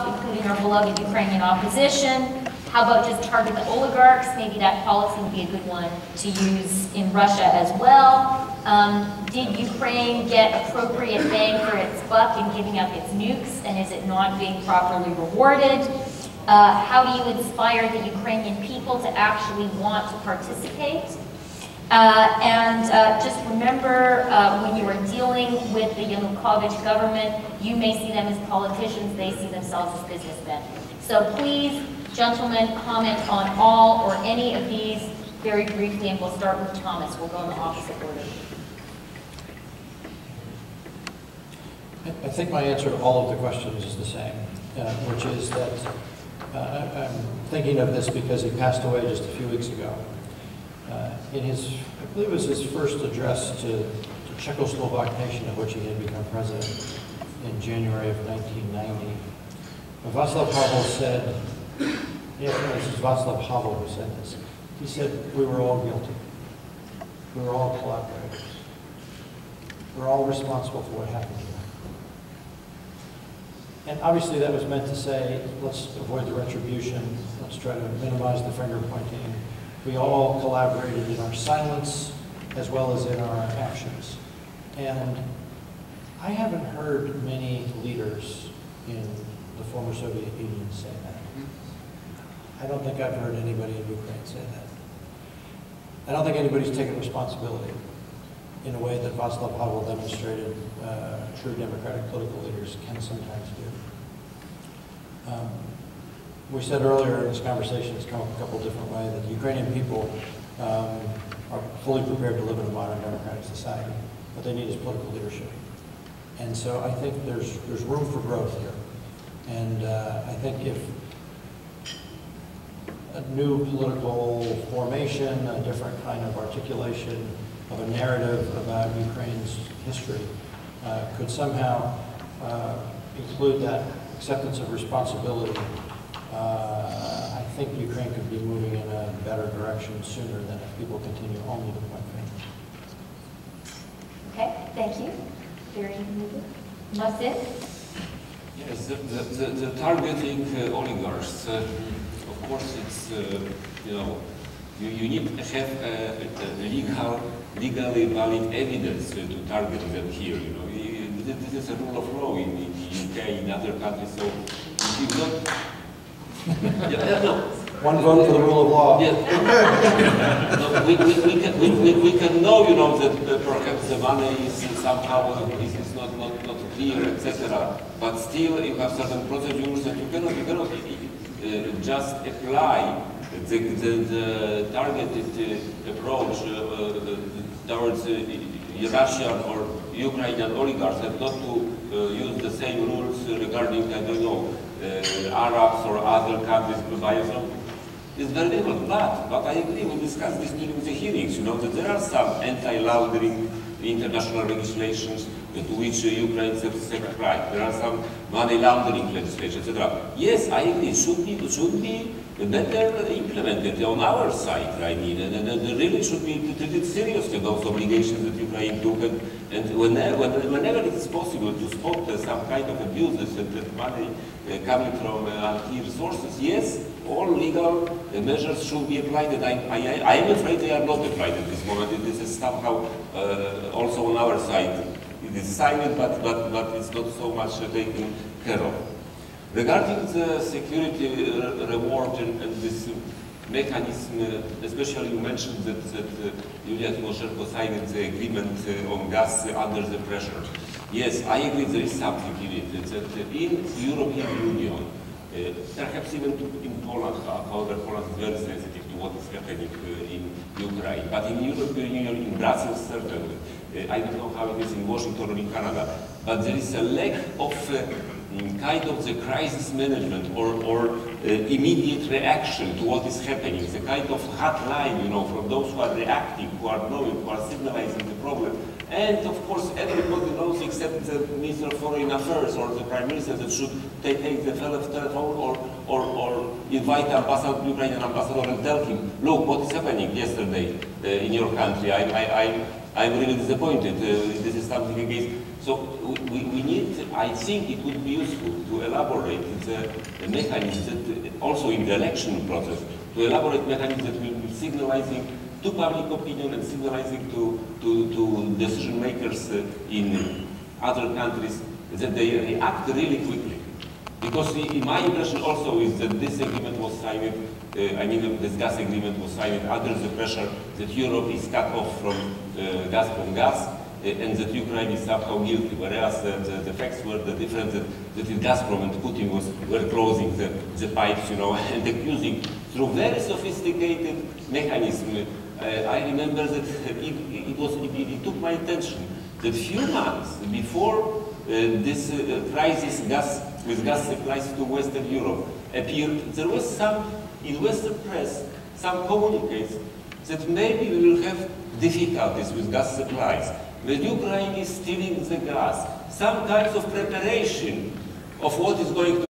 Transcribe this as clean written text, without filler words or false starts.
including our beloved Ukrainian opposition? How about just target the oligarchs? Maybe that policy would be a good one to use in Russia as well. Did Ukraine get appropriate bang for its buck in giving up its nukes, and is it not being properly rewarded? How do you inspire the Ukrainian people to actually want to participate? Just remember, when you are dealing with the Yanukovych government, you may see them as politicians, they see themselves as businessmen. So please, gentlemen, comment on all or any of these very briefly, and we'll start with Thomas. We'll go in the opposite order. I think my answer to all of the questions is the same, which is that I'm thinking of this because he passed away just a few weeks ago. In his, I believe it was his first address to the Czechoslovak nation, of which he had become president in January of 1990, Václav Havel said, this is Václav Havel who said this, he said, we were all guilty. We were all collaborators. We're all responsible for what happened here. And obviously that was meant to say, let's avoid the retribution, let's try to minimize the finger pointing. We all collaborated in our silence as well as in our actions. And I haven't heard many leaders in the former Soviet Union say that. I don't think I've heard anybody in Ukraine say that. I don't think anybody's taken responsibility in a way that Václav Havel demonstrated true democratic political leaders can sometimes do. We said earlier in this conversation, it's come up a couple different ways, that the Ukrainian people are fully prepared to live in a modern democratic society. What they need is political leadership. And so I think there's room for growth here. And I think if a new political formation, a different kind of articulation of a narrative about Ukraine's history could somehow include that acceptance of responsibility, I think Ukraine could be moving in a better direction sooner than if people continue only to point fingers. Okay, thank you. Very good. Marcin? Yes, the targeting oligarchs, of course, it's, you need to have legally valid evidence to target them here. This is a rule of law in the UK, in other countries. So if you not, one vote for the rule of law. Yeah. No, we can know, that perhaps the money is somehow is not clear, etc. But still, you have certain procedures that you cannot just apply the targeted approach towards Russian or Ukrainian oligarchs, and not to use the same rules regarding, I don't know, Arabs or other countries. It's very difficult, but I agree, we discussed this during the hearings, that there are some anti-laundering international legislations to which Ukraine is subscribed. There are some money laundering legislation, etc. Yes, I agree, it should be better implemented on our side, I mean, and really should be treated seriously, those obligations that Ukraine took, and whenever it is possible to spot some kind of abuses and money coming from unclear sources, yes, all legal measures should be applied, and I am afraid they are not applied at this moment. This is somehow also on our side. It is silent, but it's not so much taken care of. Regarding the security reward and this mechanism, especially you mentioned that Yulia Tymoshenko signed the agreement on gas under the pressure. Yes, I agree, there is something in it. It's that in European Union, perhaps even in Poland, however, Poland is very sensitive to what is happening in Ukraine. But in European Union, in Brussels, certainly, I don't know how it is in Washington or in Canada, but there is a lack of kind of the crisis management or immediate reaction to what is happening. It's a kind of hotline, from those who are reacting, who are knowing, who are signalizing the problem. And of course, everybody knows except the Minister of Foreign Affairs or the Prime Minister that should take the telephone or invite the Ukrainian ambassador and tell him, look, what is happening yesterday in your country. I'm really disappointed. This is something against. So we need, I think it would be useful to elaborate the mechanism that, also in the election process, to elaborate mechanisms that will be signalizing to public opinion and signalizing to decision makers in other countries that they react really quickly. Because my impression also is that this agreement was signed, this gas agreement was signed under the pressure that Europe is cut off from Gazprom gas, and that Ukraine is somehow guilty, whereas the facts were the difference that Gazprom and Putin were closing the pipes, and accusing through very sophisticated mechanism. I remember that it took my attention that few months before this crisis with gas supplies to Western Europe appeared, there was some, in Western press, some communiques that maybe we will have difficulties with gas supplies, that Ukraine is stealing the gas, some kinds of preparation of what is going to